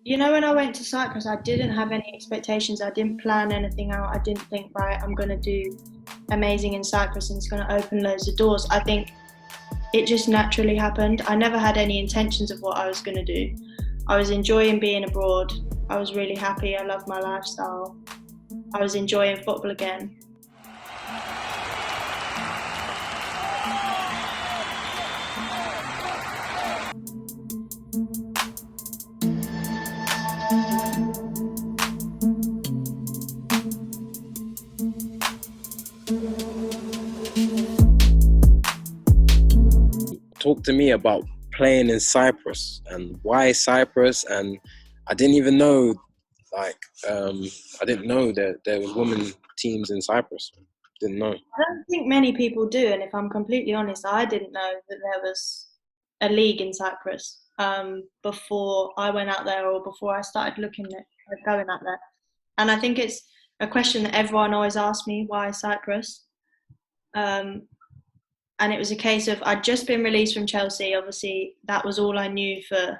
When I went to Cyprus, I didn't have any expectations. I didn't plan anything out. I didn't think, right, I'm going to do amazing in Cyprus and it's going to open loads of doors. I think it just naturally happened. I never had any intentions of what I was going to do. I was enjoying being abroad. I was really happy. I loved my lifestyle. I was enjoying football again. Talk to me about playing in Cyprus and why Cyprus. And I didn't even know, I didn't know that there was women teams in Cyprus. Didn't know. I don't think many people do, and if I'm completely honest, I didn't know that there was a league in Cyprus before I went out there or before I started looking at going out there. And I think it's a question that everyone always asks me, why Cyprus? Um, and it was a case of I'd just been released from Chelsea. Obviously, that was all I knew for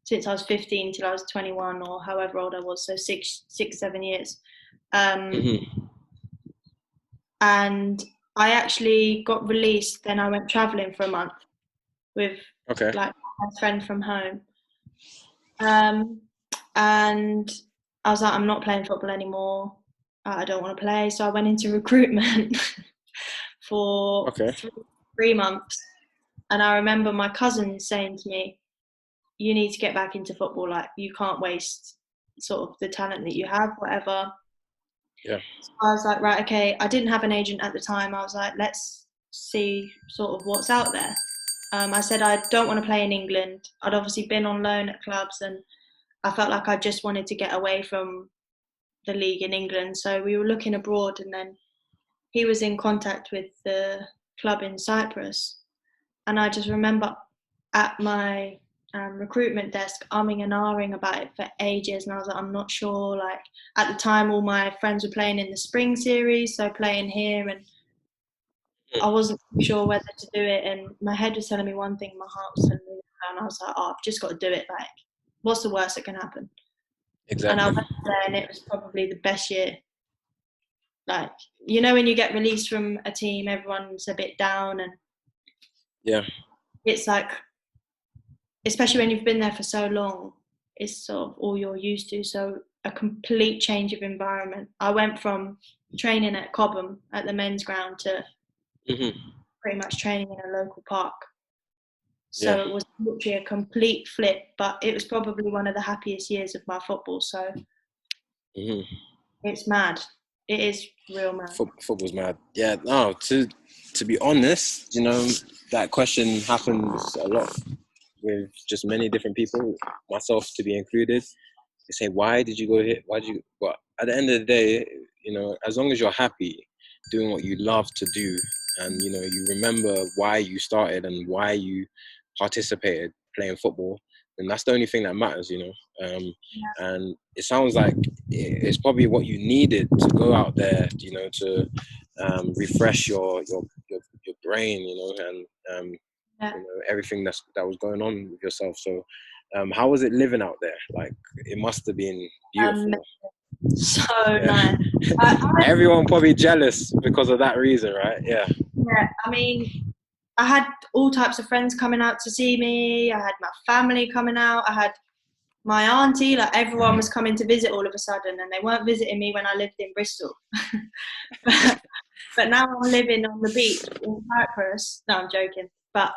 since I was 15 till I was 21 or however old I was, so 7 years. Mm-hmm. And I actually got released. Then I went traveling for a month with Okay. like my friend from home. And I was like, I'm not playing football anymore. I don't want to play. So I went into recruitment for Okay. 3 months. And I remember my cousin saying to me, you need to get back into football. Like, you can't waste sort of the talent that you have, whatever. Yeah. So I was like, right, okay. I didn't have an agent at the time. I was like, let's see sort of what's out there. I said I don't want to play in England. I'd obviously been on loan at clubs and I felt like I just wanted to get away from the league in England. So we were looking abroad, and then he was in contact with the club in Cyprus. And I just remember at my recruitment desk umming and ahhing about it for ages. And I was like, I'm not sure. Like, at the time, all my friends were playing in the spring series, so playing here, and I wasn't sure whether to do it. And my head was telling me one thing, my heart was telling me another. And I was like, oh, I've just got to do it. Like, what's the worst that can happen? And I Exactly. went there, and it was probably the best year. Like, when you get released from a team, everyone's a bit down, and Yeah. it's like, especially when you've been there for so long, it's sort of all you're used to. So a complete change of environment. I went from training at Cobham at the men's ground to Mm-hmm. pretty much training in a local park. Yeah. So it was literally a complete flip, but it was probably one of the happiest years of my football. So Mm-hmm. it's mad. It is real mad. Football's mad. Yeah. No. To be honest, that question happens a lot with just many different people, myself to be included. They say, why did you go here? Why did you? But at the end of the day, as long as you're happy doing what you love to do, and you remember why you started and why you participated playing football, then that's the only thing that matters. And it sounds like it's probably what you needed to go out there, to refresh your brain, and Yeah. everything that was going on with yourself. So how was it living out there? Like, it must have been beautiful. So Yeah. nice. Everyone probably jealous because of that reason, right? Yeah. Yeah, I mean, I had all types of friends coming out to see me. I had my family coming out. I had my auntie. Like, everyone was coming to visit all of a sudden, and they weren't visiting me when I lived in Bristol. but now I'm living on the beach in Cyprus. No, I'm joking. But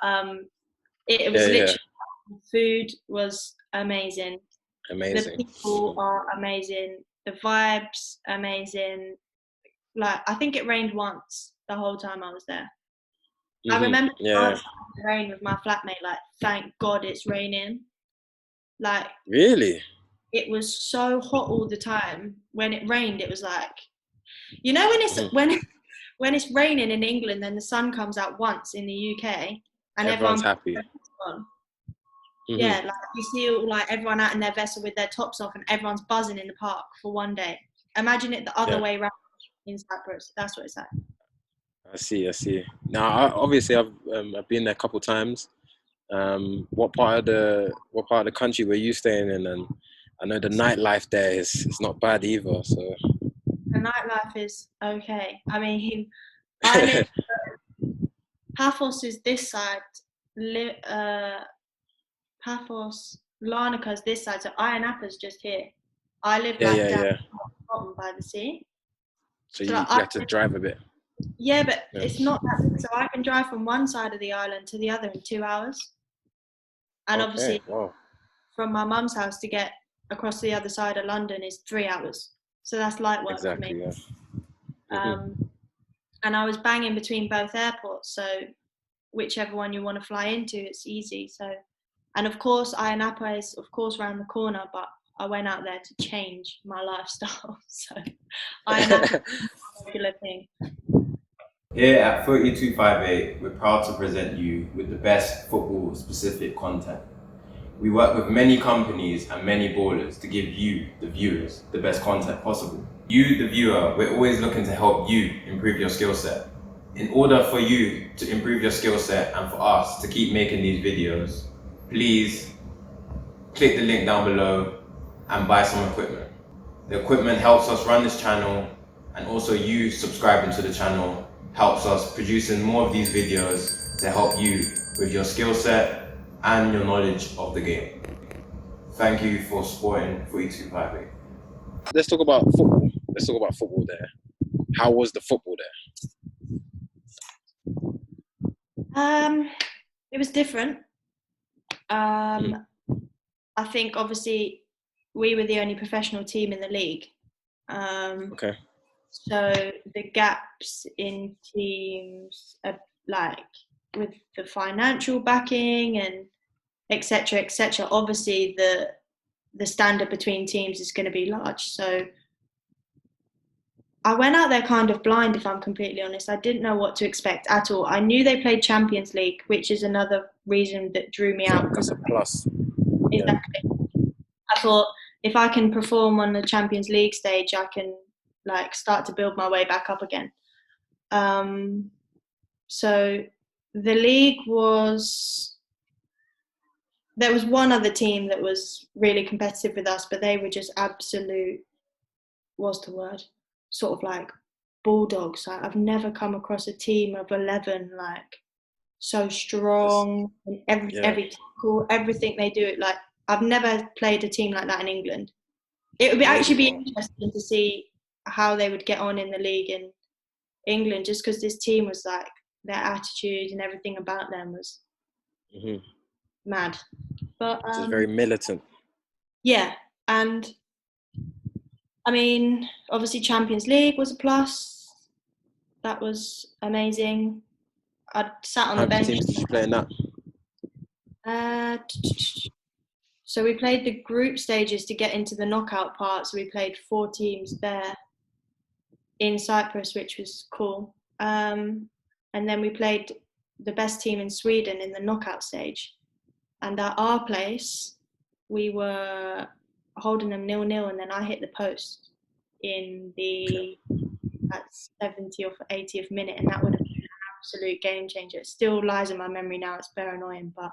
it was Yeah. literally, food was amazing. The Amazing. people are amazing. The vibes amazing. Like, I think it rained once the whole time I was there. I Mm-hmm. remember Yeah. dancing in the rain with my flatmate, like, thank God it's raining. Like, Really? it was so hot all the time. When it rained, it was like, when it's Mm-hmm. when it's raining in England, then the sun comes out once in the UK, and Everyone's everyone happy. on. Mm-hmm. Yeah, like, you see all, like, everyone out in their vessel with their tops off, and everyone's buzzing in the park for one day. Imagine it the other way around in Cyprus. That's what it's like. I see. Now, obviously, I've been there a couple times. What part of the country were you staying in? And I know the nightlife there is not bad either. So The nightlife is okay. I mean, I live, Paphos is this side, Paphos, Larnaca's this side, so Ayia Napa's just here. I live yeah, like yeah, down yeah. the bottom by the sea. So So like, you have to drive a bit. yeah, but Yeah. it's not that big. So I can drive from one side of the island to the other in 2 hours. And Okay. obviously, Wow. from my mum's house to get across the other side of London is 3 hours. So that's light work for me. Exactly. Yeah. Um, and I was banging between both airports. So whichever one you want to fly into, it's easy. So, and of course, Ayia Napa is of course around the corner, but I went out there to change my lifestyle. So Ayia Napa is a regular thing. Here at FOOTY 258, we're proud to present you with the best football-specific content. We work with many companies and many ballers to give you, the viewers, the best content possible. You, the viewer, we're always looking to help you improve your skill set. In order for you to improve your skill set and for us to keep making these videos, please click the link down below and buy some equipment. The equipment helps us run this channel, and also you subscribing to the channel helps us producing more of these videos to help you with your skill set and your knowledge of the game. Thank you for supporting FOOTY 258. Let's talk about football. Let's talk about football there. How was the football there? It was different. I think obviously we were the only professional team in the league. Okay. So the gaps in teams, like with the financial backing and etc. etc. Obviously the standard between teams is going to be large. So I went out there kind of blind, if I'm completely honest. I didn't know what to expect at all. I knew they played Champions League, which is another reason that drew me out. That's a plus. Yeah. Exactly. I thought if I can perform on the Champions League stage, I can like start to build my way back up again. So the league was, there was one other team that was really competitive with us, but they were just absolute, what's the word? Sort of like bulldogs. I've never come across a team of 11 like so strong and every tackle, everything they do. Like I've never played a team like that in England. It would be actually be interesting to see how they would get on in the league in England, just because this team was like their attitude and everything about them was mad. But It's very militant. yeah, and I mean, obviously Champions League was a plus. That was amazing. I sat on How the many bench. teams did you play in that? So we played the group stages to get into the knockout part. So we played 4 teams there in Cyprus, which was cool. And then we played the best team in Sweden in the knockout stage. And at our place, we were holding them 0-0, and then I hit the post in the 70th or 80th minute, and that would have been an absolute game changer. It still lies in my memory now. It's very annoying, but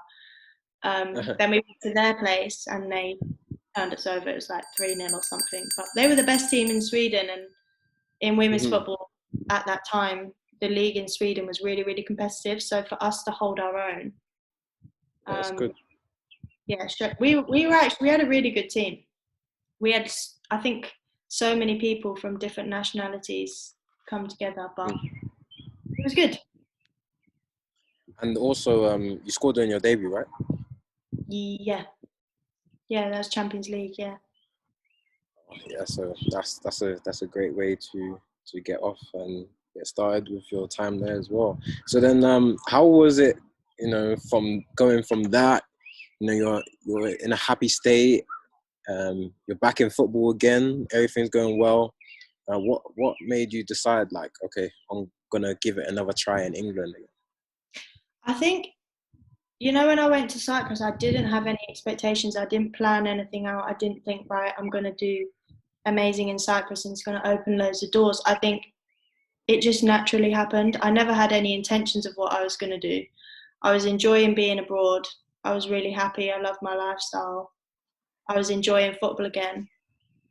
then we went to their place and they turned us over. It was like 3-0 or something. But they were the best team in Sweden, and in women's football at that time, the league in Sweden was really, really competitive. So for us to hold our own, That's good. yeah, we had a really good team. We had, I think, so many people from different nationalities come together, but it was good. And also, you scored in your debut, right? Yeah, that was Champions League. Yeah. Yeah, so that's a great way to get off and get started with your time there as well. So then, how was it? You know, from going from that, you know, you're in a happy state. You're back in football again. Everything's going well. What made you decide, like, okay, I'm gonna give it another try in England again? I think, you know, when I went to Cyprus, I didn't have any expectations. I didn't plan anything out. I didn't think, right, I'm going to do amazing in Cyprus and it's going to open loads of doors. I think it just naturally happened. I never had any intentions of what I was going to do. I was enjoying being abroad. I was really happy. I loved my lifestyle. I was enjoying football again.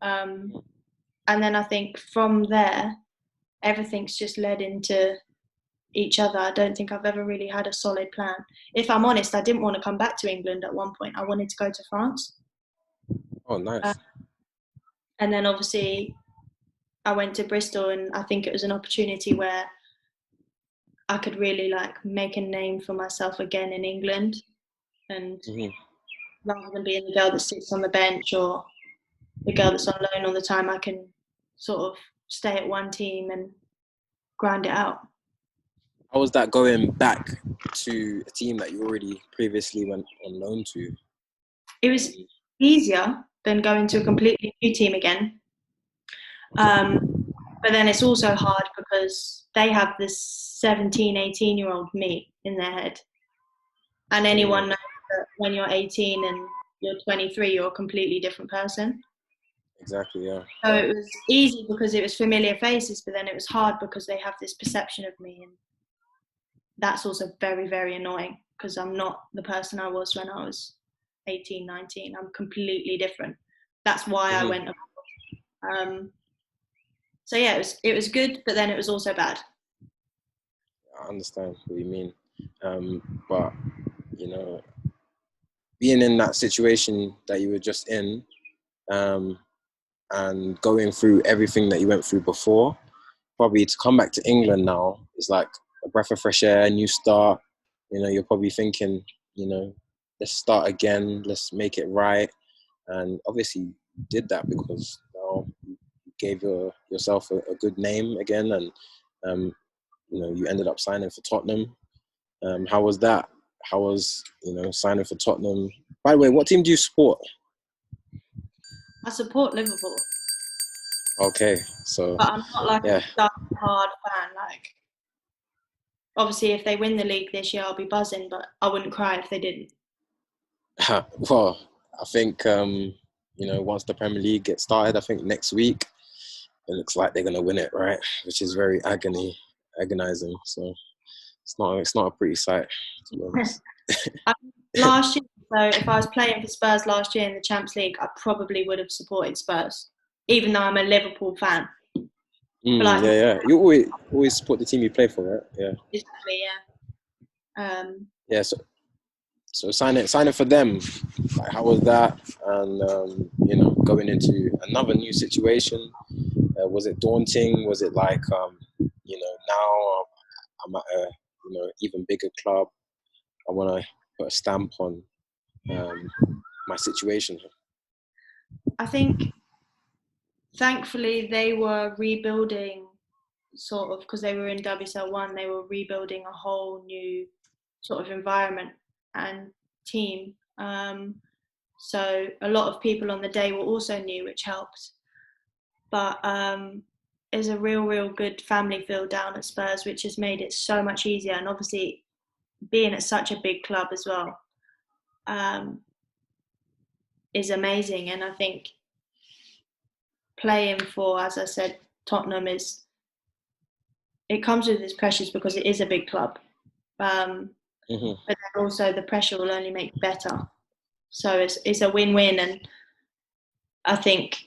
And then I think from there, everything's just led into each other. I don't think I've ever really had a solid plan. If I'm honest, I didn't want to come back to England at one point. I wanted to go to France. Oh, Uh, nice. and then obviously I went to Bristol, and I think it was an opportunity where I could really like make a name for myself again in England. And Hmm. rather than being the girl that sits on the bench or the girl that's on loan all the time, I can sort of stay at one team and grind it out. How was that going back to a team that you already previously went on loan to? It was easier than going to a completely new team again. But then it's also hard because they have this 17, 18-year-old me in their head. And anyone knows that when you're 18 and you're 23, you're a completely different person. Exactly, yeah. So it was easy because it was familiar faces, but then it was hard because they have this perception of me. And that's also very, very annoying because I'm not the person I was when I was 18, 19. I'm completely different. That's why I went. So yeah, it was good, but then it was also bad. I understand what you mean. But, you know, being in that situation that you were just in, and going through everything that you went through before, probably to come back to England now is like a breath of fresh air, a new start. You know, you're probably thinking, you know, let's start again, let's make it right. And obviously you did that because you gave yourself a good name again, and you know, you ended up signing for Tottenham. How was that? How was, you know, signing for Tottenham? By the way, what team do you support? I support Liverpool, Okay, so but I'm not like yeah. a die-hard fan. Like, obviously, if they win the league this year, I'll be buzzing, but I wouldn't cry if they didn't. Well, I think you know, once the Premier League gets started, I think next week it looks like they're gonna win it, right? Which is very agonizing. So it's not a pretty sight, to be honest. Last year, so if I was playing for Spurs last year in the Champions League, I probably would have supported Spurs, even though I'm a Liverpool fan. But like, Yeah, yeah. You always support the team you play for, right? Yeah. exactly, yeah. Yeah. So signing for them. Like, how was that? And you know, going into another new situation, was it daunting? Was it like you know, now I'm at a, you know, even bigger club. I want to put a stamp on my situation. I think thankfully they were rebuilding sort of because they were in WSL1, they were rebuilding a whole new sort of environment and team. So a lot of people on the day were also new, which helped. But there's a real good family feel down at Spurs, which has made it so much easier. And obviously, being at such a big club as well um, is amazing. And I think playing for, as I said, Tottenham it comes with its pressures because it is a big club. Mm-hmm. But then also the pressure will only make better. So it's a win-win, and I think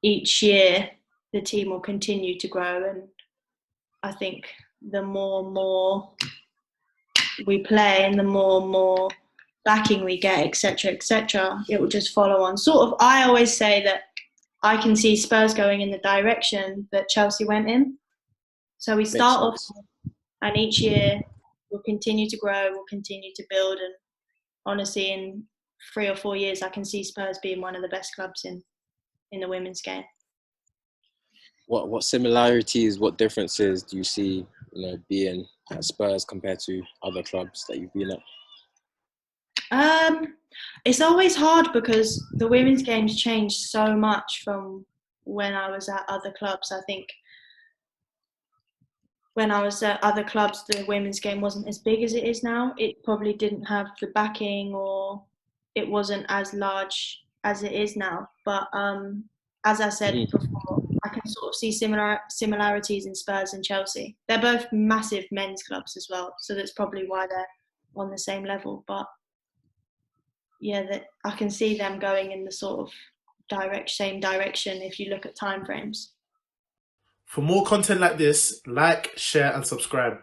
each year the team will continue to grow, and I think the more we play and the more backing we get, etc., it will just follow on. Sort of, I always say that I can see Spurs going in the direction that Chelsea went in. So we Makes start off, sense. and each year we'll continue to grow, we'll continue to build, and honestly, in 3 or 4 years, I can see Spurs being one of the best clubs in the women's game. What similarities, what differences do you see, you know, being at Spurs compared to other clubs that you've been at? It's always hard because the women's game's changed so much from when I was at other clubs. I think when I was at other clubs, the women's game wasn't as big as it is now. It probably didn't have the backing, or it wasn't as large as it is now. But as I said Mm-hmm. before, I can sort of see similarities in Spurs and Chelsea. They're both massive men's clubs as well, so that's probably why they're on the same level. But yeah, that I can see them going in the sort of same direction if you look at time frames. For more content like this, like, share, and subscribe.